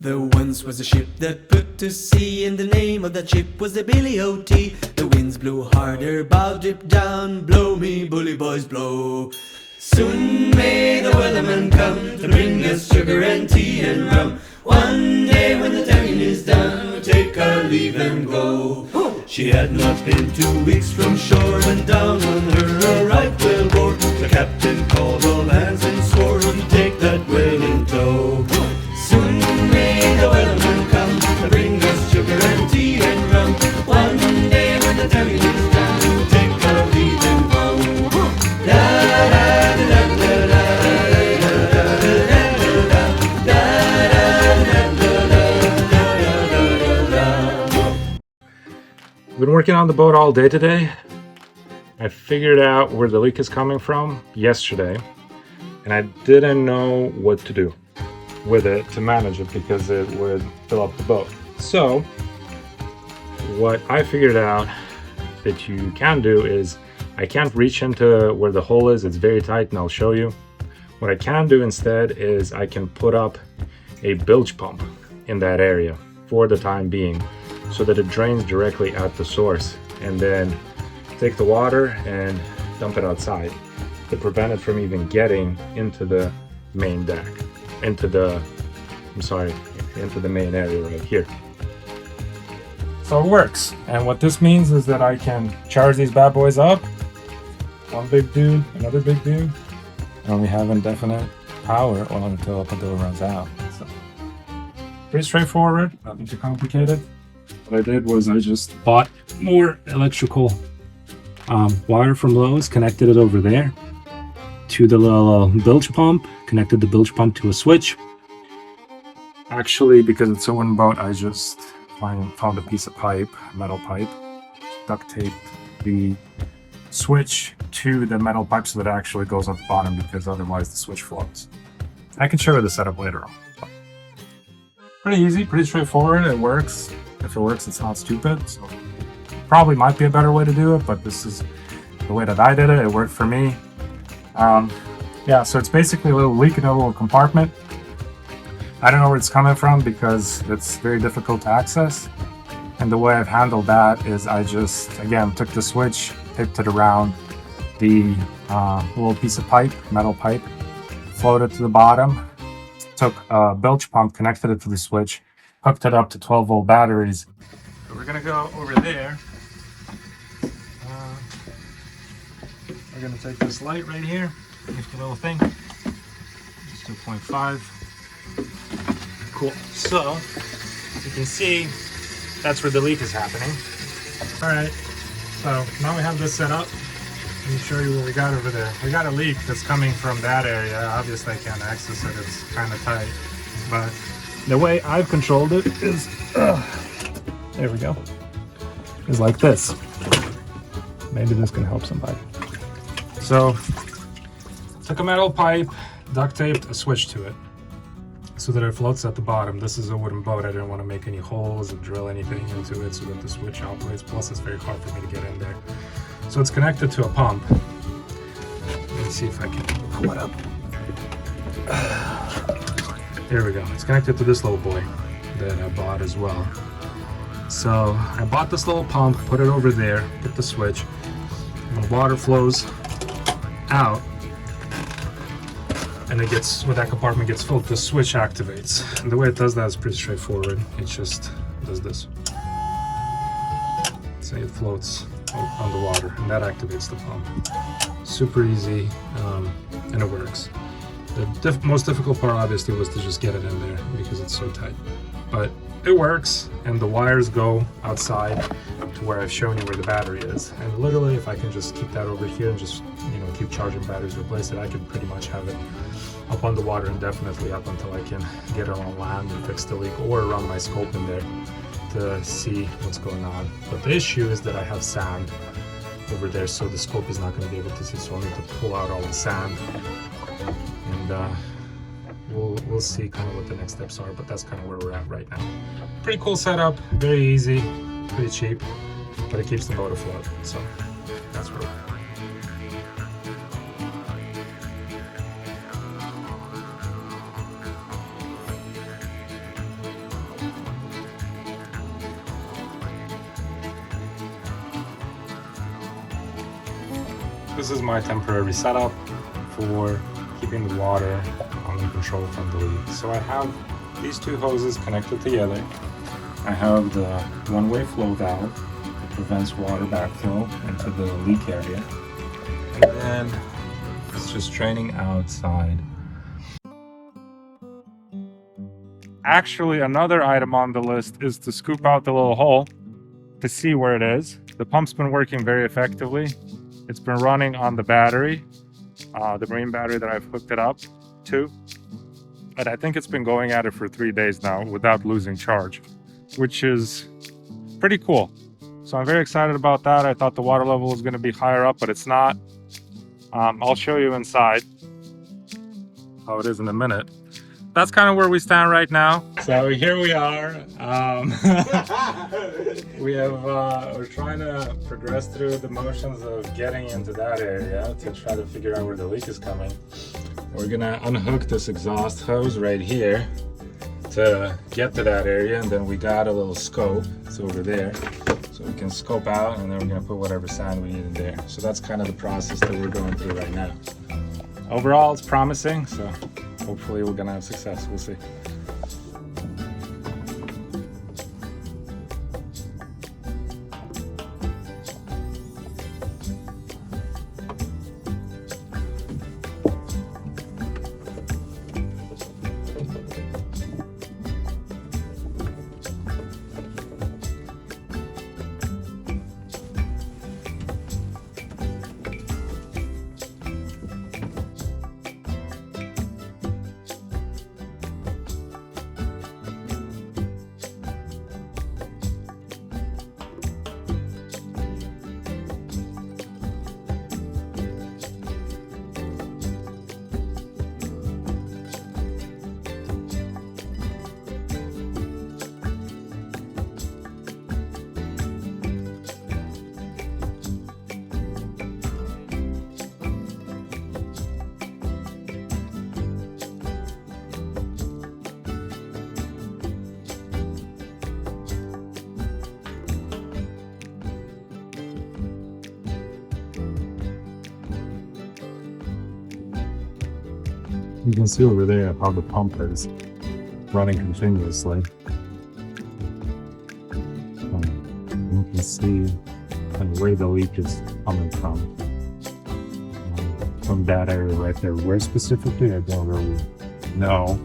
There once was a ship that put to sea, and the name of that ship was the Billy O.T. The winds blew harder, bow dip down, blow me bully boys blow. Soon may the Wellerman come to bring us sugar and tea and rum. One day when the tarrying is done, we'll take our leave and go. She had not been 2 weeks from shore when down on her a right whale bore. The captain called all hands and swore he'd take that whale in tow. Soon may the Wellerman come to bring us sugar and tea and rum. One day when the tarrying is done, we'll take our leave and go. I've been working on the boat all day today. I figured out where the leak is coming from yesterday, and I didn't know what to do with it to manage it because it would fill up the boat. So what I figured out that you can do is, I can't reach into where the hole is, it's very tight, and I'll show you. What I can do instead is I can put up a bilge pump in that area for the time being, so that it drains directly at the source, and then take the water and dump it outside to prevent it from even getting into the main deck, into the main area right here. So it works, and what this means is that I can charge these bad boys up, one big dude, another big dude, and we have indefinite power until the bill runs out. So pretty straightforward, nothing too complicated. What I did was I just bought more electrical wire from Lowe's, connected it over there to the little bilge pump, connected the bilge pump to a switch. Actually, because it's a wooden boat, I just found a piece of pipe, metal pipe, duct taped the switch to the metal pipe so that it actually goes at the bottom, because otherwise the switch floats. I can show you the setup later on. Pretty easy, pretty straightforward, it works. If it works, it's not stupid. So probably might be a better way to do it, but this is the way that I did it. It worked for me. Yeah, so it's basically a little leak in a little compartment. I don't know where it's coming from because it's very difficult to access. And the way I've handled that is I just, again, took the switch, taped it around the little piece of pipe, metal pipe, floated to the bottom, took a bilge pump, connected it to the switch, hooked it up to 12-volt batteries. So we're gonna go over there. We're gonna take this light right here, nifty little thing. It's 2.5. Cool. So, as you can see, that's where the leak is happening. All right. So now we have this set up. Let me show you what we got over there. We got a leak that's coming from that area. Obviously, I can't access it. It's kind of tight, but the way I've controlled it is, there we go, is like this. Maybe this can help somebody. So, took a metal pipe, duct taped a switch to it so that it floats at the bottom. This is a wooden boat. I didn't want to make any holes or drill anything into it so that the switch operates. Plus, it's very hard for me to get in there. So it's connected to a pump. Let me see if I can pull it up. There we go. It's connected to this little boy that I bought as well. So I bought this little pump, put it over there, put the switch. When water flows out and it gets, when that compartment gets filled, the switch activates. And the way it does that is pretty straightforward. It just does this. So it floats on the water, and that activates the pump. Super easy, and it works. The most difficult part obviously was to just get it in there because it's so tight, but it works, and the wires go outside to where I've shown you where the battery is, and literally if I can just keep that over here and just, you know, keep charging batteries, replace it, I can pretty much have it up on the water indefinitely up until I can get it on land and fix the leak, or run my scope in there to see what's going on. But the issue is that I have sand over there, so the scope is not going to be able to see, so I'll need to pull out all the sand, and we'll see kind of what the next steps are, but that's kind of where we're at right now. Pretty cool setup, very easy, pretty cheap, but it keeps the boat afloat, so that's where we're at. This is my temporary setup for keeping the water under control from the leak. So I have these two hoses connected together. I have the one-way flow valve that prevents water backflow into the leak area. And then it's just draining outside. Actually, another item on the list is to scoop out the little hole to see where it is. The pump's been working very effectively. It's been running on the battery, the marine battery that I've hooked it up to. And I think it's been going at it for 3 days now without losing charge, which is pretty cool. So I'm very excited about that. I thought the water level was going to be higher up, but it's not. I'll show you inside how it is in a minute. That's kind of where we stand right now. So here we are. We're trying to progress through the motions of getting into that area to try to figure out where the leak is coming. We're gonna unhook this exhaust hose right here to get to that area, and then we got a little scope. It's over there. So we can scope out, and then we're gonna put whatever sand we need in there. So that's kind of the process that we're going through right now. Overall, it's promising, so hopefully we're gonna have success. We'll see. You can see over there how the pump is running continuously. You can see where the leak is coming from that area right there. Where specifically, I don't really know.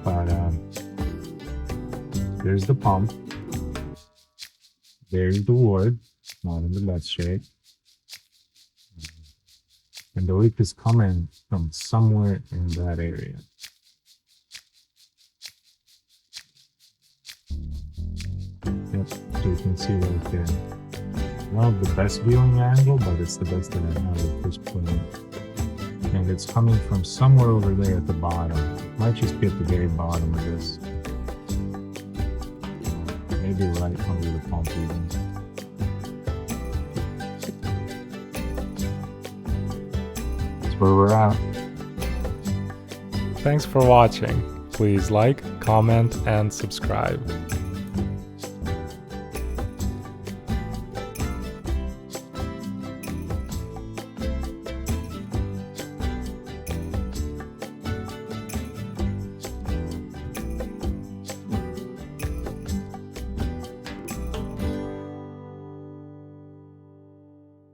But there's the pump. There's the wood, not in the best shape. And the leak is coming from somewhere in that area. Yep, so you can see right there. Not the best viewing angle, but it's the best that I have at this point. And it's coming from somewhere over there at the bottom. It might just be at the very bottom of this. Maybe right under the pump even. Where we're at. Thanks for watching. Please like, comment, and subscribe.